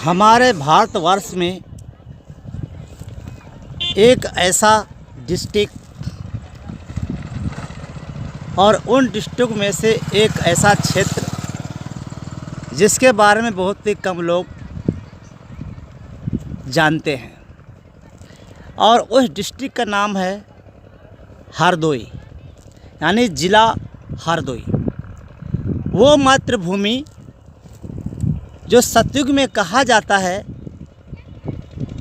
हमारे भारतवर्ष में एक ऐसा डिस्ट्रिक्ट और उन डिस्ट्रिक्ट में से एक ऐसा क्षेत्र जिसके बारे में बहुत ही कम लोग जानते हैं और उस डिस्ट्रिक्ट का नाम है हरदोई, यानी ज़िला हरदोई। वो मातृभूमि जो सतयुग में कहा जाता है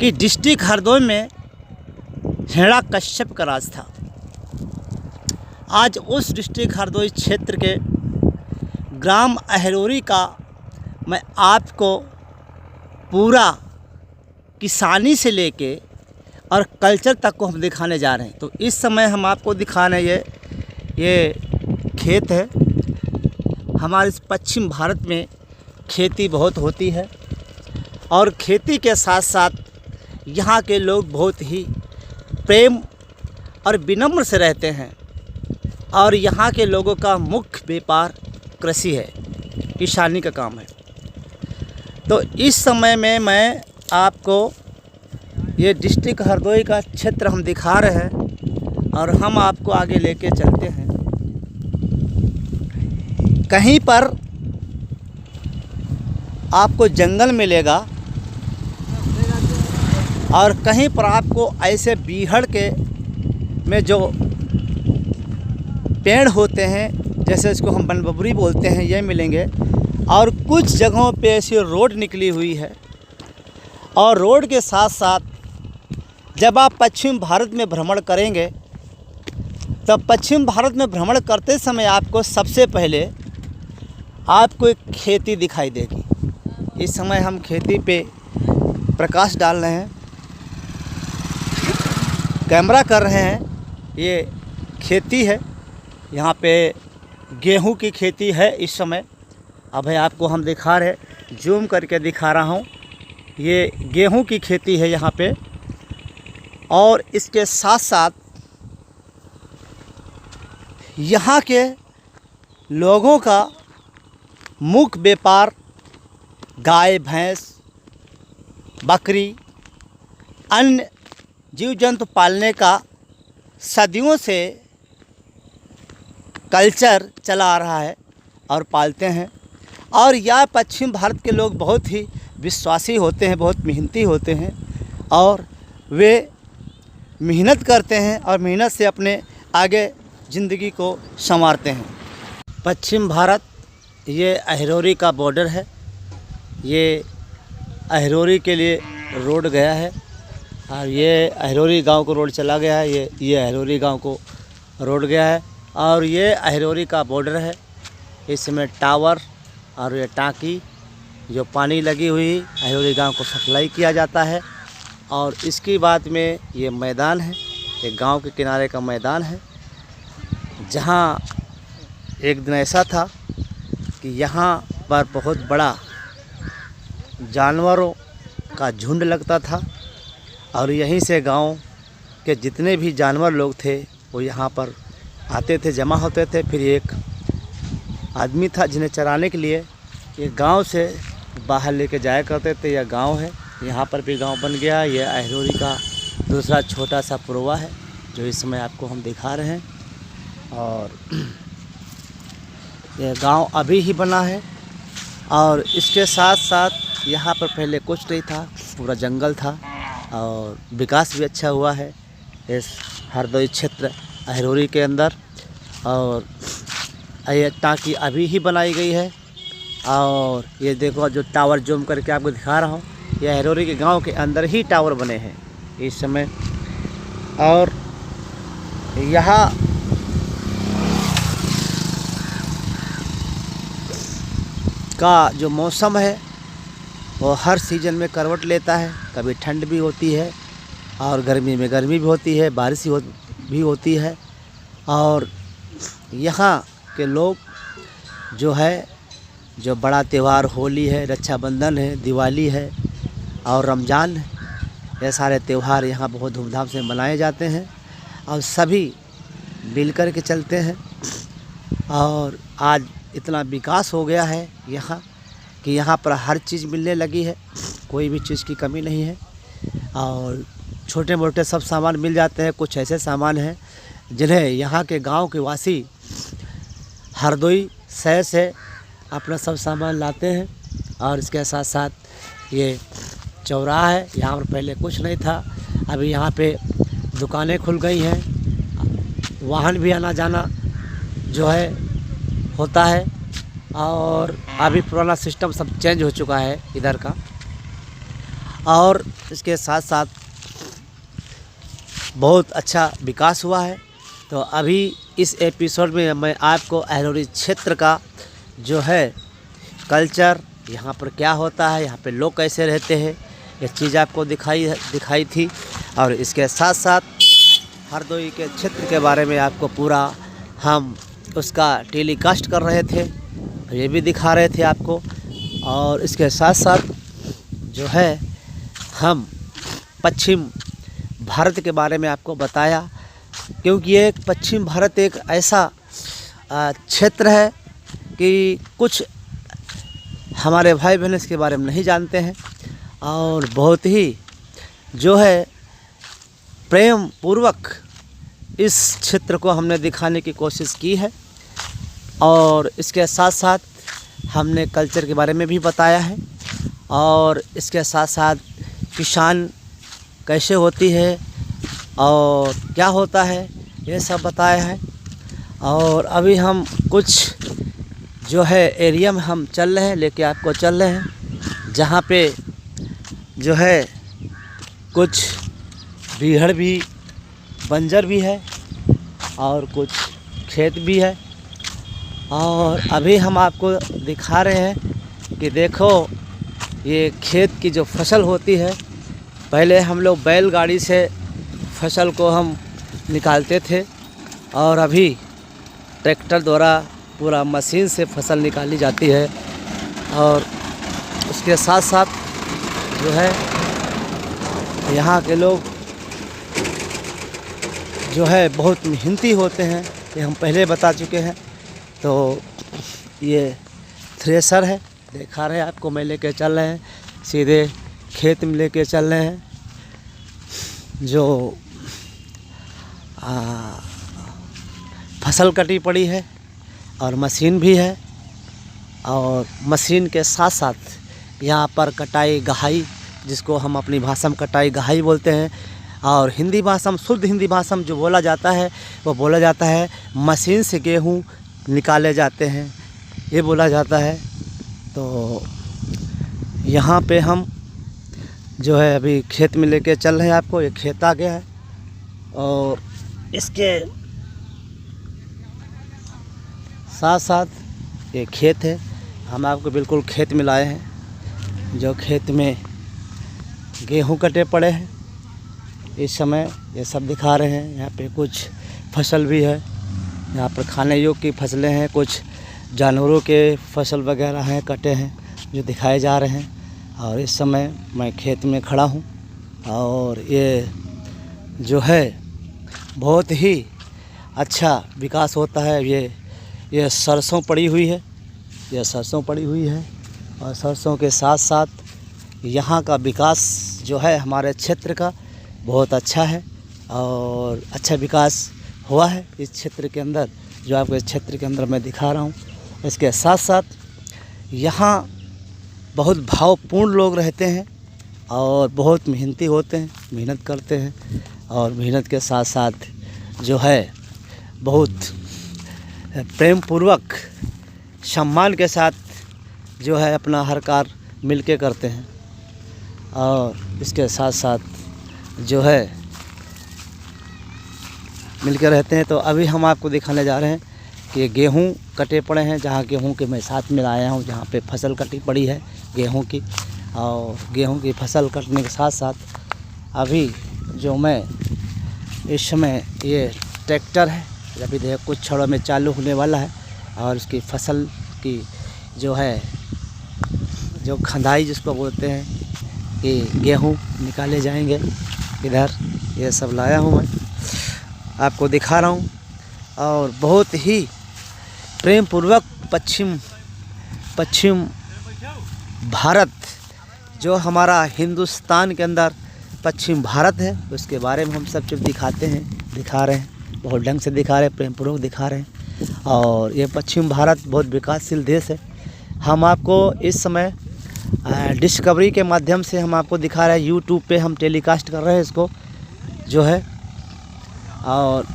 कि डिस्ट्रिक्ट हरदोई में हिरण्यकश्यप का राज था। आज उस डिस्ट्रिक्ट हरदोई क्षेत्र के ग्राम अहरोरी का मैं आपको पूरा किसानी से लेके और कल्चर तक को हम दिखाने जा रहे हैं। तो इस समय हम आपको दिखाने ये खेत है। हमारे इस पश्चिम भारत में खेती बहुत होती है और खेती के साथ साथ यहाँ के लोग बहुत ही प्रेम और विनम्र से रहते हैं और यहाँ के लोगों का मुख्य व्यापार कृषि है, किसानी का काम है। तो इस समय में मैं आपको ये डिस्ट्रिक्ट हरदोई का क्षेत्र हम दिखा रहे हैं और हम आपको आगे लेके चलते हैं। कहीं पर आपको जंगल मिलेगा और कहीं पर आपको ऐसे बीहड़ के में जो पेड़ होते हैं, जैसे इसको हम बनबबरी बोलते हैं, ये मिलेंगे। और कुछ जगहों पे ऐसी रोड निकली हुई है और रोड के साथ साथ जब आप पश्चिम भारत में भ्रमण करेंगे तब पश्चिम भारत में भ्रमण करते समय आपको सबसे पहले आपको एक खेती दिखाई देगी। इस समय हम खेती पे प्रकाश डाल रहे हैं, कैमरा कर रहे हैं। ये खेती है, यहाँ पे गेहूं की खेती है इस समय। अब है आपको हम दिखा रहे, जूम करके दिखा रहा हूँ। ये गेहूं की खेती है यहाँ पे और इसके साथ साथ यहाँ के लोगों का मुख्य व्यापार गाय, भैंस, बकरी, अन्य जीव जंतु पालने का सदियों से कल्चर चला आ रहा है और पालते हैं। और यह पश्चिम भारत के लोग बहुत ही विश्वासी होते हैं, बहुत मेहनती होते हैं और वे मेहनत करते हैं और मेहनत से अपने आगे ज़िंदगी को संवारते हैं। पश्चिम भारत ये अहरोरी का बॉर्डर है। ये अहरोरी के लिए रोड गया है और ये अहरोरी गांव को रोड चला गया है। ये अहरोरी गांव को रोड गया है और ये अहरोरी का बॉर्डर है। इसमें टावर और ये टांकी जो पानी लगी हुई अहरोरी गांव को सप्लाई किया जाता है। और इसकी बाद में ये मैदान है, एक गांव के किनारे का मैदान है, जहां एक दिन ऐसा था कि यहाँ पर बहुत बड़ा जानवरों का झुंड लगता था और यहीं से गांव के जितने भी जानवर लोग थे वो यहाँ पर आते थे, जमा होते थे। फिर एक आदमी था जिन्हें चराने के लिए ये गांव से बाहर लेके जाया करते थे। यह गांव है, यहाँ पर भी गांव बन गया। यह अहरोरी का दूसरा छोटा सा पुरवा है जो इस समय आपको हम दिखा रहे हैं। और यह गांव अभी ही बना है और इसके साथ साथ यहाँ पर पहले कुछ नहीं था, पूरा जंगल था और विकास भी अच्छा हुआ है इस हरदोई क्षेत्र अहरोरी के अंदर। और ये टांकी अभी ही बनाई गई है और ये देखो जो टावर जूम करके आपको दिखा रहा हूँ, ये अहरोरी के गांव के अंदर ही टावर बने हैं इस समय। और यहाँ का जो मौसम है वो हर सीज़न में करवट लेता है। कभी ठंड भी होती है और गर्मी में गर्मी भी होती है, बारिश भी होती है। और यहाँ के लोग जो है, जो बड़ा त्यौहार होली है, रक्षाबंधन है, दिवाली है और रमज़ान है, ये सारे त्यौहार यहाँ बहुत धूमधाम से मनाए जाते हैं और सभी मिलकर के चलते हैं। और आज इतना विकास हो गया है यहाँ कि यहाँ पर हर चीज़ मिलने लगी है। कोई भी चीज़ की कमी नहीं है और छोटे मोटे सब सामान मिल जाते हैं। कुछ ऐसे सामान हैं जिन्हें यहाँ के गांव के वासी हरदोई शहर से अपना सब सामान लाते हैं। और इसके साथ साथ ये चौराहा है, यहाँ पर पहले कुछ नहीं था, अभी यहाँ पे दुकानें खुल गई हैं, वाहन भी आना जाना जो है होता है। और अभी पुराना सिस्टम सब चेंज हो चुका है इधर का। और इसके साथ साथ बहुत अच्छा विकास हुआ है। तो अभी इस एपिसोड में मैं आपको अहरोरी क्षेत्र का जो है कल्चर, यहाँ पर क्या होता है, यहाँ पे लोग कैसे रहते हैं, ये चीज़ आपको दिखाई थी। और इसके साथ साथ हरदोई के क्षेत्र के बारे में आपको पूरा हम उसका टेलीकास्ट कर रहे थे, ये भी दिखा रहे थे आपको। और इसके साथ साथ जो है हम पश्चिम भारत के बारे में आपको बताया, क्योंकि ये पश्चिम भारत एक ऐसा क्षेत्र है कि कुछ हमारे भाई बहन इसके बारे में नहीं जानते हैं। और बहुत ही जो है प्रेम पूर्वक इस क्षेत्र को हमने दिखाने की कोशिश की है। और इसके साथ साथ हमने कल्चर के बारे में भी बताया है। और इसके साथ साथ किसान कैसे होती है और क्या होता है, ये सब बताया है। और अभी हम कुछ जो है एरिया में हम चल रहे हैं, लेके आपको चल रहे हैं, जहाँ पे जो है कुछ बीहड़ भी, बंजर भी है और कुछ खेत भी है। और अभी हम आपको दिखा रहे हैं कि देखो ये खेत की जो फसल होती है, पहले हम लोग बैलगाड़ी से फसल को हम निकालते थे और अभी ट्रैक्टर द्वारा पूरा मशीन से फसल निकाली जाती है। और उसके साथ साथ जो है यहाँ के लोग जो है बहुत मेहनती होते हैं, ये हम पहले बता चुके हैं। तो ये थ्रेसर है, दिखा रहे हैं आपको, मैं लेके चल रहे हैं, सीधे खेत में लेके चल रहे हैं। जो फसल कटी पड़ी है और मशीन भी है। और मशीन के साथ साथ यहाँ पर कटाई गहाई, जिसको हम अपनी भाषा में कटाई गहाई बोलते हैं, और हिंदी भाषा में, शुद्ध हिंदी भाषा में जो बोला जाता है वो बोला जाता है मशीन से गेहूँ निकाले जाते हैं, ये बोला जाता है। तो यहाँ पे हम जो है अभी खेत में लेके चल रहे हैं आपको, ये खेत आ गया है और इसके साथ साथ ये खेत है। हम आपको बिल्कुल खेत में लाए हैं, जो खेत में गेहूं कटे पड़े हैं इस समय, ये सब दिखा रहे हैं। यहाँ पे कुछ फसल भी है, यहाँ पर खाने योग्य की फसलें हैं, कुछ जानवरों के फसल वगैरह हैं, कटे हैं, जो दिखाए जा रहे हैं। और इस समय मैं खेत में खड़ा हूँ और ये जो है बहुत ही अच्छा विकास होता है। ये सरसों पड़ी हुई है, ये सरसों पड़ी हुई है। और सरसों के साथ साथ यहाँ का विकास जो है हमारे क्षेत्र का बहुत अच्छा है और अच्छा विकास हुआ है इस क्षेत्र के अंदर, जो आपको इस क्षेत्र के अंदर मैं दिखा रहा हूँ। इसके साथ साथ यहाँ बहुत भावपूर्ण लोग रहते हैं और बहुत मेहनती होते हैं, मेहनत करते हैं। और मेहनत के साथ साथ जो है बहुत प्रेम पूर्वक, सम्मान के साथ जो है अपना हर कार्य मिल के करते हैं। और इसके साथ साथ जो है मिल के रहते हैं। तो अभी हम आपको दिखाने जा रहे हैं कि गेहूं कटे पड़े हैं, जहाँ गेहूं के मैं साथ में लाया हूँ, जहाँ पे फसल कटी पड़ी है गेहूं की। और गेहूं की फसल कटने के साथ साथ अभी जो मैं इस समय ये ट्रैक्टर है, अभी देखो कुछ क्षणों में चालू होने वाला है। और उसकी फसल की जो है, जो खंदाई जिसको बोलते हैं, कि गेहूं निकाले जाएंगे, इधर ये सब लाया हूँ मैं, आपको दिखा रहा हूँ। और बहुत ही प्रेम पूर्वक पश्चिम भारत जो हमारा हिंदुस्तान के अंदर पश्चिम भारत है उसके बारे में हम सब चीज़ दिखाते हैं, दिखा रहे हैं, बहुत ढंग से दिखा रहे हैं, प्रेमपूर्वक दिखा रहे हैं। और ये पश्चिम भारत बहुत विकासशील देश है। हम आपको इस समय डिस्कवरी के माध्यम से हम आपको दिखा रहे हैं, यूट्यूब पे हम टेलीकास्ट कर रहे हैं इसको जो है, और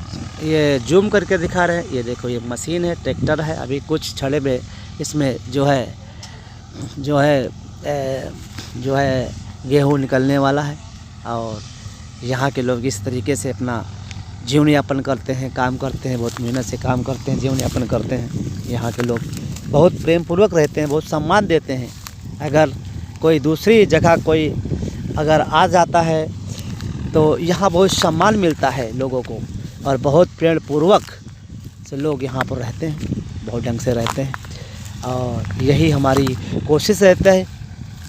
ये जूम करके दिखा रहे हैं। ये देखो ये मशीन है, ट्रैक्टर है, अभी कुछ छड़े में इसमें जो है गेहूँ निकलने वाला है। और यहाँ के लोग इस तरीके से अपना जीवन यापन करते हैं, काम करते हैं, बहुत मेहनत से काम करते हैं, जीवन यापन करते हैं। यहाँ के लोग बहुत प्रेमपूर्वक रहते हैं, बहुत सम्मान देते हैं। अगर कोई दूसरी जगह कोई अगर आ जाता है तो यहाँ बहुत सम्मान मिलता है लोगों को, और बहुत प्रेमपूर्वक से लोग यहाँ पर रहते हैं, बहुत ढंग से रहते हैं। और यही हमारी कोशिश रहता है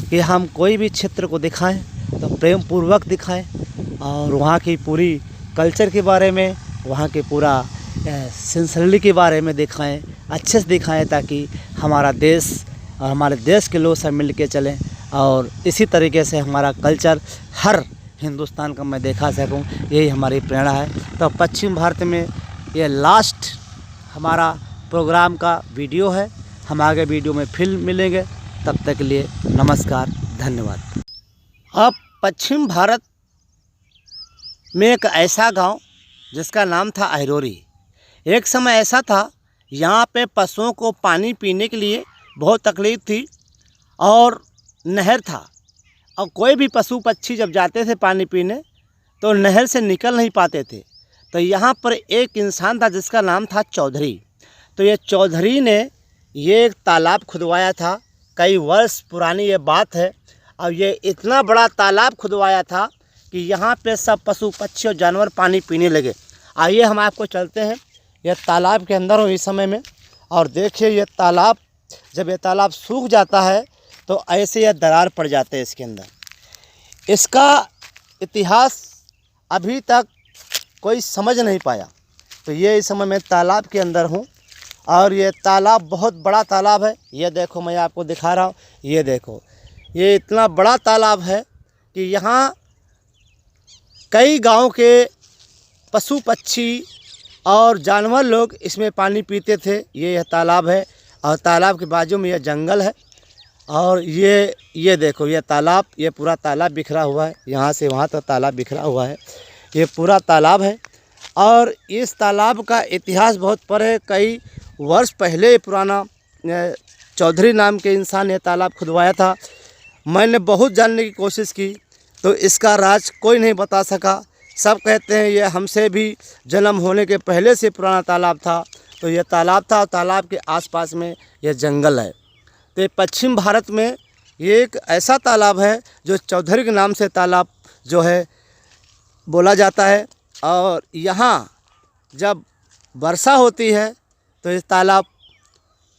कि हम कोई भी क्षेत्र को दिखाएं तो प्रेम पूर्वक दिखाएं, और वहाँ की पूरी कल्चर के बारे में, वहाँ के पूरा सिंसियरिटी के बारे में दिखाएं, अच्छे से दिखाएं, ताकि हमारा देश और हमारे देश के लोग सब मिल के चलें। और इसी तरीके से हमारा कल्चर हर हिंदुस्तान का मैं दिखा सकूं, यही हमारी प्रेरणा है। तो पश्चिम भारत में ये लास्ट हमारा प्रोग्राम का वीडियो है। हम आगे वीडियो में फिर मिलेंगे, तब तक के लिए नमस्कार, धन्यवाद। अब पश्चिम भारत में एक ऐसा गांव जिसका नाम था अहिरोरी। एक समय ऐसा था, यहाँ पे पशुओं को पानी पीने के लिए बहुत तकलीफ़ थी, और नहर था, और कोई भी पशु पक्षी जब जाते थे पानी पीने तो नहर से निकल नहीं पाते थे। तो यहाँ पर एक इंसान था जिसका नाम था चौधरी। तो ये चौधरी ने ये एक तालाब खुदवाया था, कई वर्ष पुरानी ये बात है। और ये इतना बड़ा तालाब खुदवाया था कि यहाँ पे सब पशु पक्षी और जानवर पानी पीने लगे। आइए हम आपको चलते हैं, ये तालाब के अंदर हो इस समय में, और देखिए ये तालाब, जब ये तालाब सूख जाता है तो ऐसे यह दरार पड़ जाते हैं इसके अंदर। इसका इतिहास अभी तक कोई समझ नहीं पाया। तो ये इस समय मैं तालाब के अंदर हूँ, और ये तालाब बहुत बड़ा तालाब है। ये देखो मैं आपको दिखा रहा हूँ, ये देखो ये इतना बड़ा तालाब है कि यहाँ कई गांव के पशु पक्षी और जानवर लोग इसमें पानी पीते थे। ये तालाब है, और तालाब के बाजू में यह जंगल है। और ये देखो ये तालाब, ये पूरा तालाब बिखरा हुआ है, यहाँ से वहाँ तक तालाब बिखरा हुआ है, ये पूरा तालाब है। और इस तालाब का इतिहास बहुत पर है, कई वर्ष पहले पुराना चौधरी नाम के इंसान ने तालाब खुदवाया था। मैंने बहुत जानने की कोशिश की तो इसका राज कोई नहीं बता सका। सब कहते हैं ये हमसे भी जन्म होने के पहले से पुराना तालाब था। तो ये तालाब था, और तालाब के आसपास में यह जंगल है। तो ये पश्चिम भारत में ये एक ऐसा तालाब है जो चौधरी के नाम से तालाब जो है बोला जाता है। और यहाँ जब वर्षा होती है तो ये तालाब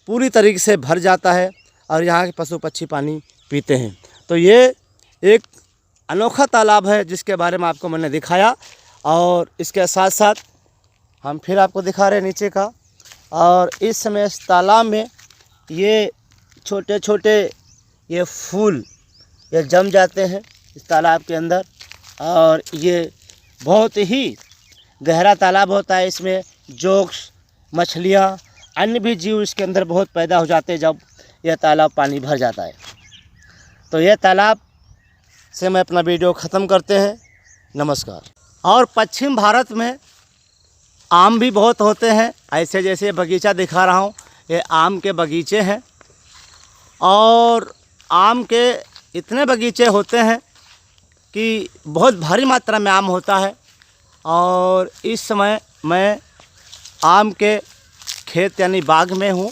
पूरी तरीके से भर जाता है, और यहाँ के पशु पक्षी पानी पीते हैं। तो ये एक अनोखा तालाब है जिसके बारे में आपको मैंने दिखाया। और इसके साथ साथ हम फिर आपको दिखा रहे हैं नीचे का। और इस समय इस तालाब में ये छोटे छोटे ये फूल ये जम जाते हैं इस तालाब के अंदर, और ये बहुत ही गहरा तालाब होता है। इसमें जोक्स, मछलियाँ, अन्य भी जीव इसके अंदर बहुत पैदा हो जाते हैं जब यह तालाब पानी भर जाता है। तो यह तालाब से मैं अपना वीडियो ख़त्म करते हैं। नमस्कार। और पश्चिम भारत में आम भी बहुत होते हैं, ऐसे जैसे बगीचा दिखा रहा हूँ, ये आम के बगीचे हैं। और आम के इतने बगीचे होते हैं कि बहुत भारी मात्रा में आम होता है। और इस समय मैं आम के खेत यानी बाग में हूँ,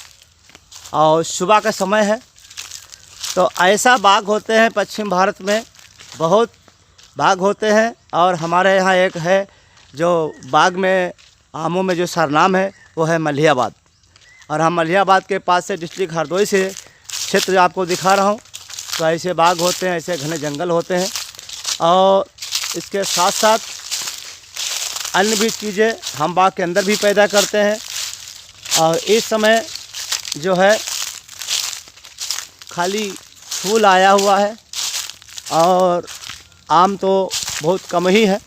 और सुबह का समय है। तो ऐसा बाग होते हैं पश्चिम भारत में, बहुत बाग होते हैं। और हमारे यहाँ एक है जो बाग में आमों में जो सरनाम है वो है मलिहाबाद। और हम मलिहाबाद के पास से डिस्ट्रिक्ट हरदोई से क्षेत्र आपको दिखा रहा हूँ। तो ऐसे बाग होते हैं, ऐसे घने जंगल होते हैं। और इसके साथ साथ अन्य भी चीज़ें हम बाग के अंदर भी पैदा करते हैं। और इस समय जो है खाली फूल आया हुआ है, और आम तो बहुत कम ही है।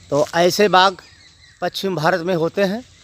तो ऐसे बाग पश्चिम भारत में होते हैं।